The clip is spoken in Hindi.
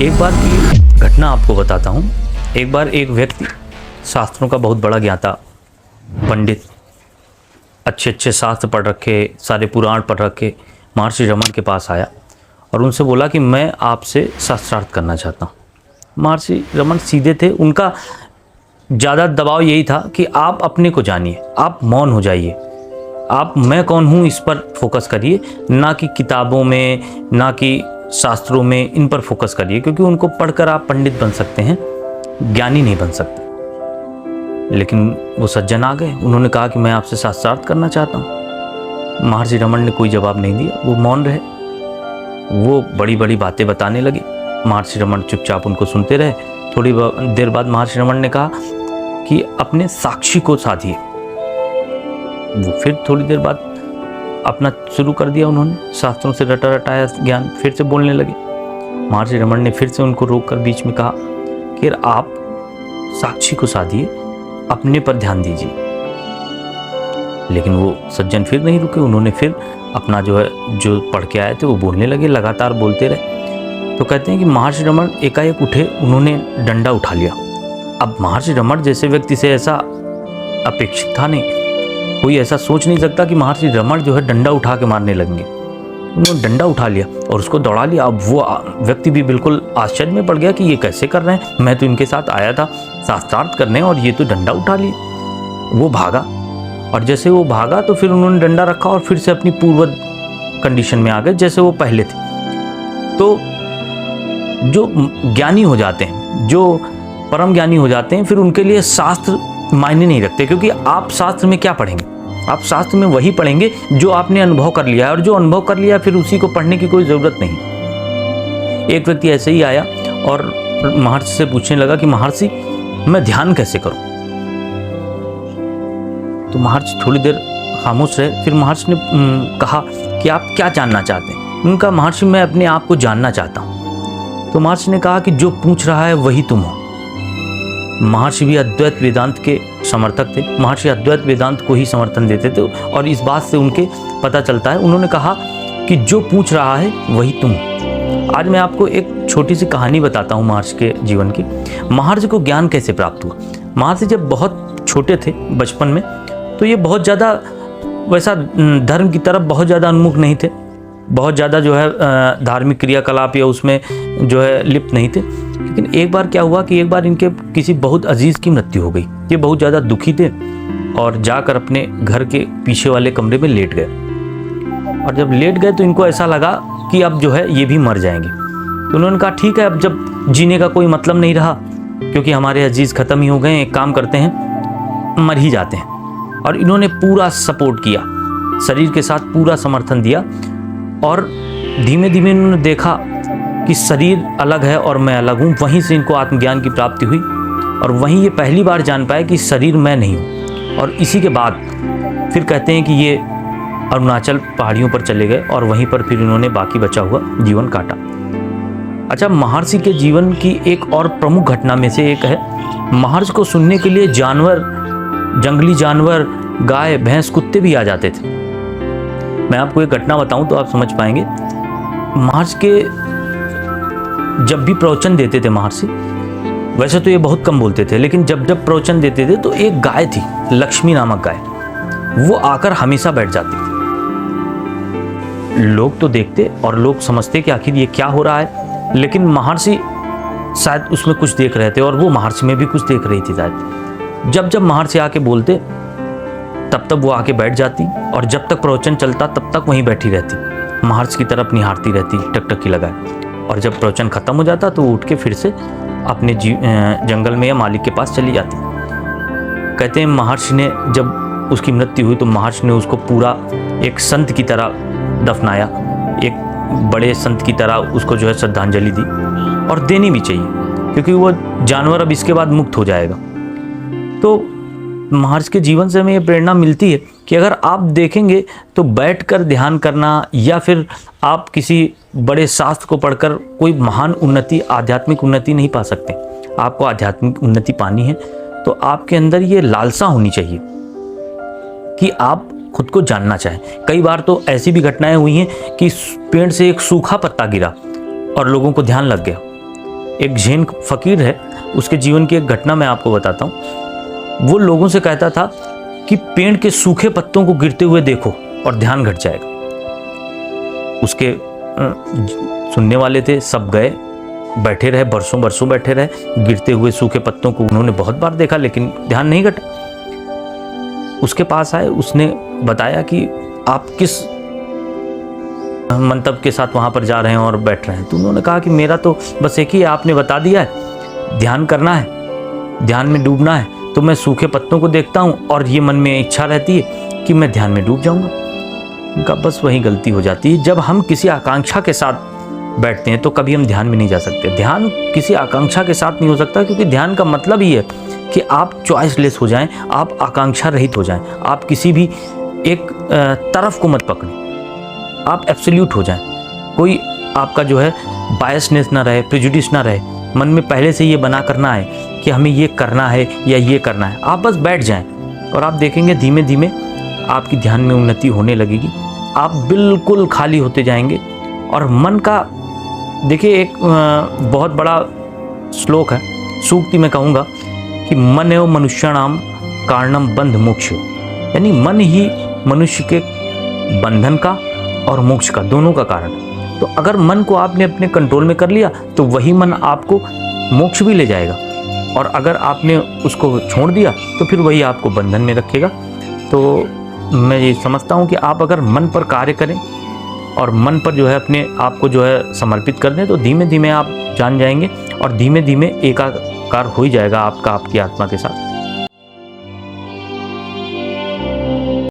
एक बार की घटना आपको बताता हूँ। एक बार एक व्यक्ति, शास्त्रों का बहुत बड़ा ज्ञाता, पंडित, अच्छे अच्छे शास्त्र पढ़ रखे, सारे पुराण पढ़ रखे, महर्षि रमन के पास आया और उनसे बोला कि मैं आपसे शास्त्रार्थ करना चाहता हूँ। महर्षि रमन सीधे थे, उनका ज़्यादा दबाव यही था कि आप अपने को जानिए, आप मौन हो जाइए, आप मैं कौन हूँ इस पर फोकस करिए, ना कि किताबों में, ना कि शास्त्रों में, इन पर फोकस करिए, क्योंकि उनको पढ़कर आप पंडित बन सकते हैं, ज्ञानी नहीं बन सकते। लेकिन वो सज्जन आ गए, उन्होंने कहा कि मैं आपसे शास्त्रार्थ करना चाहता हूँ। महर्षि रमन ने कोई जवाब नहीं दिया, वो मौन रहे। वो बड़ी बड़ी बातें बताने लगे, महर्षि रमन चुपचाप उनको सुनते रहे। थोड़ी देर बाद महर्षि रमन ने कहा कि अपने साक्षी को साधिए। वो फिर थोड़ी देर बाद अपना शुरू कर दिया, उन्होंने शास्त्रों से रटा रटाया ज्ञान, फिर से बोलने लगे। महर्षि रमन ने फिर से उनको रोककर बीच में कहा कि आप साक्षी को साधिए, अपने पर ध्यान दीजिए। लेकिन वो सज्जन फिर नहीं रुके, उन्होंने फिर अपना जो पढ़ के आए थे वो बोलने लगे, लगातार बोलते रहे। तो कहते हैं कि महर्षि रमन एकाएक उठे, उन्होंने डंडा उठा लिया। अब महर्षि रमन जैसे व्यक्ति से ऐसा अपेक्षित था नहीं, कोई ऐसा सोच नहीं सकता कि महर्षि रमन जो है डंडा उठा के मारने लगेंगे। उन्होंने डंडा उठा लिया और उसको दौड़ा लिया। अब वो व्यक्ति भी बिल्कुल आश्चर्य में पड़ गया कि ये कैसे कर रहे हैं, मैं तो इनके साथ आया था शास्त्रार्थ करने और ये तो डंडा उठा लिए। वो भागा और जैसे वो भागा तो फिर उन्होंने डंडा रखा और फिर से अपनी पूर्व कंडीशन में आ गए जैसे वो पहले थे। तो जो ज्ञानी हो जाते हैं, जो परम ज्ञानी हो जाते हैं, फिर उनके लिए शास्त्र मायने नहीं रखते, क्योंकि आप शास्त्र में क्या पढ़ेंगे? आप शास्त्र में वही पढ़ेंगे जो आपने अनुभव कर लिया है, और जो अनुभव कर लिया फिर उसी को पढ़ने की कोई ज़रूरत नहीं। एक व्यक्ति ऐसे ही आया और महर्षि से पूछने लगा कि महर्षि, मैं ध्यान कैसे करूं? तो महर्षि थोड़ी देर खामोश रहे। फिर महर्षि ने कहा कि आप क्या जानना चाहते हैं? उनका महर्षि, मैं अपने आप को जानना चाहता हूं। तो महर्षि ने कहा कि जो पूछ रहा है वही तुम हो। महर्षि भी अद्वैत वेदांत के समर्थक थे, महर्षि अद्वैत वेदांत को ही समर्थन देते थे और इस बात से उनके पता चलता है। उन्होंने कहा कि जो पूछ रहा है वही तुम हो। आज मैं आपको एक छोटी सी कहानी बताता हूँ महर्षि के जीवन की। महर्षि को ज्ञान कैसे प्राप्त हुआ? महर्षि जब बहुत छोटे थे, बचपन में, तो ये बहुत ज़्यादा वैसा धर्म की तरफ बहुत ज़्यादा उन्मुख नहीं थे, बहुत ज़्यादा जो है धार्मिक क्रियाकलाप या उसमें जो है लिप्त नहीं थे। लेकिन एक बार क्या हुआ कि एक बार इनके किसी बहुत अजीज़ की मृत्यु हो गई। ये बहुत ज़्यादा दुखी थे और जाकर अपने घर के पीछे वाले कमरे में लेट गए। और जब लेट गए तो इनको ऐसा लगा कि अब जो है ये भी मर जाएंगे। तो उन्होंने कहा ठीक है, अब जब जीने का कोई मतलब नहीं रहा, क्योंकि हमारे अजीज़ ख़त्म ही हो गए, एक काम करते हैं, मर ही जाते हैं। और इन्होंने पूरा सपोर्ट किया, शरीर के साथ पूरा समर्थन दिया। और धीमे धीमे इन्होंने देखा कि शरीर अलग है और मैं अलग हूँ। वहीं से इनको आत्मज्ञान की प्राप्ति हुई और वहीं ये पहली बार जान पाए कि शरीर मैं नहीं हूँ। और इसी के बाद फिर कहते हैं कि ये अरुणाचल पहाड़ियों पर चले गए और वहीं पर फिर इन्होंने बाकी बचा हुआ जीवन काटा। अच्छा, महर्षि के जीवन की एक और प्रमुख घटना में से एक है, महर्षि को सुनने के लिए जानवर, जंगली जानवर, गाय, भैंस, कुत्ते भी आ जाते थे। मैं आपको एक घटना बताऊं तो आप समझ पाएंगे। महर्षि के जब भी प्रवचन देते थे महर्षि, वैसे तो ये बहुत कम बोलते थे, लेकिन जब जब प्रवचन देते थे तो एक गाय थी, लक्ष्मी नामक गाय, वो आकर हमेशा बैठ जाती थी। लोग तो देखते और लोग समझते कि आखिर ये क्या हो रहा है, लेकिन महर्षि शायद उसमें कुछ देख रहे थे और वो महर्षि में भी कुछ देख रही थी शायद। जब जब महर्षि आके बोलते तब तक वो आके बैठ जाती और जब तक प्रवचन चलता तब तक वहीं बैठी रहती, महर्षि की तरफ निहारती रहती टकटकी लगाए। और जब प्रवचन खत्म हो जाता तो वो उठ के फिर से अपने जंगल में या मालिक के पास चली जाती। कहते हैं महर्षि ने जब उसकी मृत्यु हुई तो महर्षि ने उसको पूरा एक संत की तरह दफनाया, एक बड़े संत की तरह उसको जो है श्रद्धांजलि दी, और देनी भी चाहिए क्योंकि वो जानवर अब इसके बाद मुक्त हो जाएगा। तो महर्षि के जीवन से हमें ये प्रेरणा मिलती है कि अगर आप देखेंगे तो बैठकर ध्यान करना या फिर आप किसी बड़े शास्त्र को पढ़कर कोई महान उन्नति, आध्यात्मिक उन्नति नहीं पा सकते। आपको आध्यात्मिक उन्नति पानी है तो आपके अंदर ये लालसा होनी चाहिए कि आप खुद को जानना चाहें। कई बार तो ऐसी भी घटनाएं हुई हैं कि पेड़ से एक सूखा पत्ता गिरा और लोगों को ध्यान लग गया एक जैन फकीर है, उसके जीवन की एक घटना मैं आपको बताता हूँ। वो लोगों से कहता था कि पेड़ के सूखे पत्तों को गिरते हुए देखो और ध्यान घट जाएगा। उसके सुनने वाले थे, सब गए, बैठे रहे, बरसों बरसों बैठे रहे। गिरते हुए सूखे पत्तों को उन्होंने बहुत बार देखा, लेकिन ध्यान नहीं घटा। उसके पास आए, उसने बताया कि आप किस मंतव्य के साथ वहाँ पर जा रहे हैं और बैठ रहे हैं। तो उन्होंने कहा कि मेरा तो बस एक ही है, आपने बता दिया है, ध्यान करना है, ध्यान में डूबना है। तो मैं सूखे पत्तों को देखता हूँ और ये मन में इच्छा रहती है कि मैं ध्यान में डूब जाऊँगा। उनका बस वही गलती हो जाती है, जब हम किसी आकांक्षा के साथ बैठते हैं तो कभी हम ध्यान में नहीं जा सकते। ध्यान किसी आकांक्षा के साथ नहीं हो सकता, क्योंकि ध्यान का मतलब ही है कि आप चॉइसलेस हो जाएं, आप आकांक्षा रहित हो जाएं, आप किसी भी एक तरफ को मत पकड़ें, आप एब्सोल्यूट हो जाएं। कोई आपका जो है बायसनेस ना रहे, प्रेजुडिस ना रहे, मन में पहले से ये बना करना है कि हमें ये करना है या ये करना है। आप बस बैठ जाएं और आप देखेंगे धीमे धीमे आपकी ध्यान में उन्नति होने लगेगी। आप बिल्कुल खाली होते जाएंगे। और मन का देखिए एक बहुत बड़ा श्लोक है, सूक्ति में कहूँगा कि मन एवं मनुष्याणाम कारणम बंध मोक्ष, यानी मन ही मनुष्य के बंधन का और मोक्ष का, दोनों का कारण। तो अगर मन को आपने अपने कंट्रोल में कर लिया तो वही मन आपको मोक्ष भी ले जाएगा, और अगर आपने उसको छोड़ दिया तो फिर वही आपको बंधन में रखेगा। तो मैं ये समझता हूँ कि आप अगर मन पर कार्य करें और मन पर जो है अपने आप को जो है समर्पित कर दें, तो धीमे धीमे आप जान जाएंगे और धीमे धीमे एकाकार हो ही जाएगा आपका आपकी आत्मा के साथ।